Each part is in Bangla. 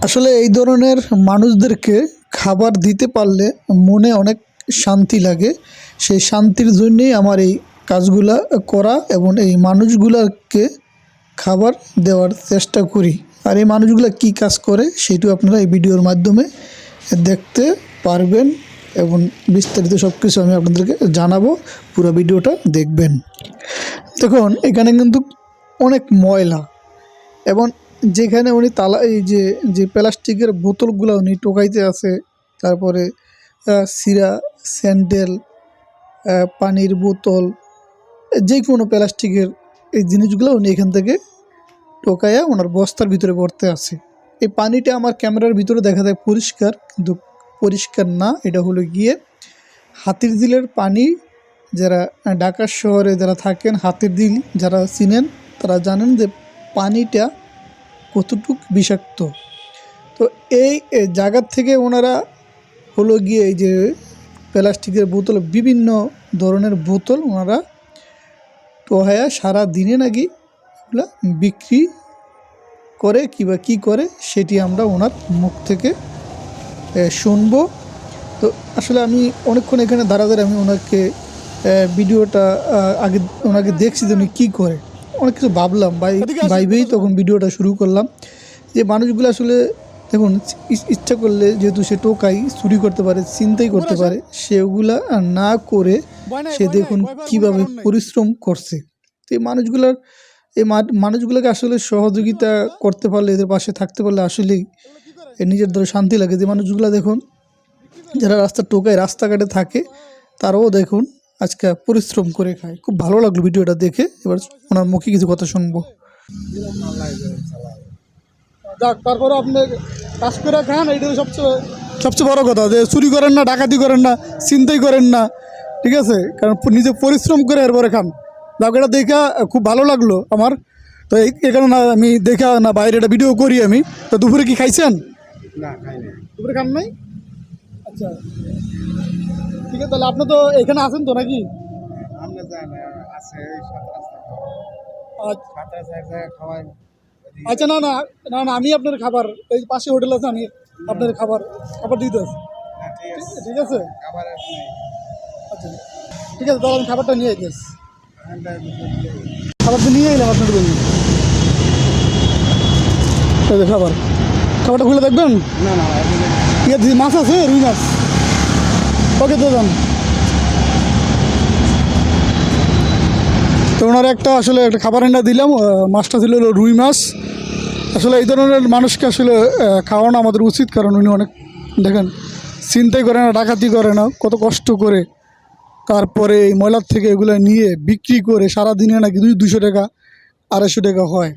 আসলে এই ধরনের মানুষদেরকে খাবার দিতে পারলে মনে অনেক শান্তি লাগে। সেই শান্তির জন্যেই আমার এই কাজগুলা করা এবং এই মানুষগুলাকে খাবার দেওয়ার চেষ্টা করি। আর এই মানুষগুলা কী কাজ করে সেটিও আপনারা এই ভিডিওর মাধ্যমে দেখতে পারবেন এবং বিস্তারিত সব কিছু আমি আপনাদেরকে জানাবো। পুরো ভিডিওটা দেখবেন। দেখুন এখানে কিন্তু অনেক ময়লা এবং যেখানে উনি তালা এই যে প্লাস্টিকের বোতলগুলো উনি টোকাইতে আছে, তারপরে সিরা, স্যান্ডেল, পানির বোতল, যে কোনো প্লাস্টিকের এই জিনিসগুলো উনি এখান থেকে টোকাইয়া ওনার বস্তার ভিতরে ভরতে আছে। এই পানিটা আমার ক্যামেরার ভিতরে দেখা যায় পরিষ্কার, কিন্তু পরিষ্কার না। এটা হলো গিয়ে হাতিরঝিলের পানি। যারা ঢাকা শহরে যারা থাকেন, হাতিরঝিল যারা চিনেন তারা জানেন যে পানিটা কতটুক বিষাক্ত। তো এই জায়গার থেকে ওনারা হলো গিয়ে এই যে প্লাস্টিকের বোতল, বিভিন্ন ধরনের বোতল ওনারা টোহায়া সারা দিনে নাকি এগুলো বিক্রি করে কিংবা কী করে সেটি আমরা ওনার মুখ থেকে শুনবো। তো আসলে আমি অনেকক্ষণ এখানে দাঁড়াতে আমি ওনাকে ভিডিওটা আগে ওনাকে দেখছি যে উনি কী করে, অনেক কিছু ভাবলাম, ভাইবেই তখন ভিডিওটা শুরু করলাম। যে মানুষগুলো আসলে দেখুন ইচ্ছা করলে যেহেতু সে টোকাই চুরি করতে পারে, ছিনতাই করতে পারে, সেগুলা না করে সে দেখুন কিভাবে পরিশ্রম করছে। তো এই মানুষগুলোকে আসলে সহযোগিতা করতে পারলে, এদের পাশে থাকতে পারলে আসলেই নিজের ধরে শান্তি লাগে। যে মানুষগুলো দেখুন যারা রাস্তা টোকায়, রাস্তাঘাটে থাকে, তারাও দেখুন আজকে পরিশ্রম করে খায়। খুব ভালো লাগলো ভিডিওটা দেখে। এবার ওনার মুখে কিছু কথা শুনবো। যাক, তারপরে আপনি কাজ করে খান, এইটাই সবচেয়ে বড় কথা, যে চুরি করেন না, ডাকাতি করেন না, ছিনতাই করেন না, ঠিক আছে? কারণ নিজে পরিশ্রম করে এরপরে খান। যাক, এটা দেখা খুব ভালো লাগলো আমার। তো এই কারণে আমি দেখা না বাইরে একটা ভিডিও করি আমি। তো দুপুরে কি খাইছেন? না, খাই না। দুপুরে খান নাই? আচ্ছা, ঠিক আছে। তাহলে আপনি তো এখানে আছেন তো নাকি? আমরা যাই না, আছে ওই সাত রাস্তা এক জায়গায় খাওয়াই। আচ্ছা, না না না না, আমি আপনার খাবার, এই পাশে হোটেল আছে, আমি আপনার খাবার দিতে আছি। ঠিক আছে, খাবারের আচ্ছা ঠিক আছে, তাহলে আমি খাবারটা নিয়ে গেছি। খাবারটা নিয়ে এলাম আপনার জন্য। খাবারটা খুলে দেখবেন। না না, মাছ আছে, রুই মাছ। ওকে, তো যান। তো ওনার আসলে একটা খাবার এনে দিলাম। মাছটা ছিল রুই মাছ। আসলে এই ধরনের মানুষকে আসলে খাওয়ানো আমাদের উচিত, কারণ উনি অনেক দেখেন ছিনতাই করে না, ডাকাতি করে না, কত কষ্ট করে তারপরে এই ময়লার থেকে এগুলো নিয়ে বিক্রি করে সারাদিনে নাকি 200 টাকা 250 টাকা হয়।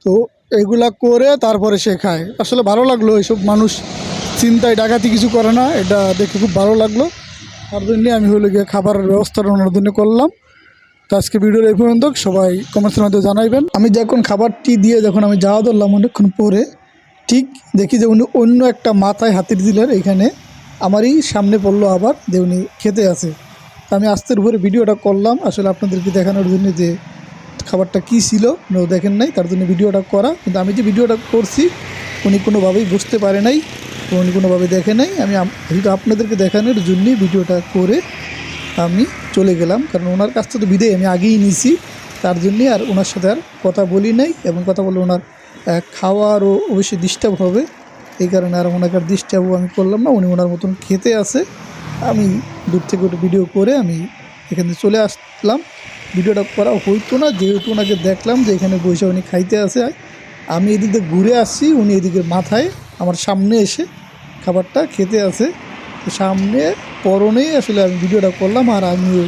তো এগুলা করে তারপরে সে খায়। আসলে ভালো লাগলো, এইসব মানুষ ছিনতাই ডাকাতি কিছু করে না, এটা দেখে খুব ভালো লাগলো। তার জন্যে আমি হলো গিয়ে খাবারের ব্যবস্থাটা ওনার জন্য করলাম। তো আজকে ভিডিওর এই পর্যন্ত। সবাই কমেন্টসের মধ্যে জানাইবেন। আমি যখন খাবারটি দিয়ে যখন আমি যাওয়া ধরলাম অনেকক্ষণ পরে, ঠিক দেখি যে উনি অন্য একটা মাথায় হাতিরঝিলের এখানে আমারই সামনে পড়লো আবার, যে উনি খেতে আছে। আমি আস্তের উপরে ভিডিওটা করলাম আসলে আপনাদেরকে দেখানোর জন্য যে খাবারটা কী ছিল, উনিও দেখেন নাই, তার জন্য ভিডিওটা করা। কিন্তু আমি যে ভিডিওটা করছি উনি কোনোভাবেই বুঝতে পারে নাই, উনি কোনোভাবে দেখে নাই। আমি শুধু আপনাদেরকে দেখানোর জন্যই ভিডিওটা করে আমি চলে গেলাম, কারণ ওনার কাছ থেকে তো বিদায় আমি আগেই নিয়েছি, তার জন্যই আর ওনার সাথে আর কথা বলি নাই। এবং কথা বলে ওনার খাওয়ারও অবশ্যই ডিস্টার্ব হবে, এই কারণে আর ওনাকে আর ডিস্টার্বও আমি করলাম না। উনি ওনার মতন খেতে আসে, আমি দূর থেকে ওটা ভিডিও করে আমি এখানে চলে আসলাম। ভিডিওটা করা হইতো না, যেহেতু ওনাকে দেখলাম যে এখানে বসে উনি খাইতে আসে। আমি এদিক দিয়ে ঘুরে আসছি, উনি এদিকে মাথায় আমার সামনে এসে খাবারটা খেতে আসে। সামনে পরনেই আসলে আমি ভিডিওটা করলাম, আর আমিও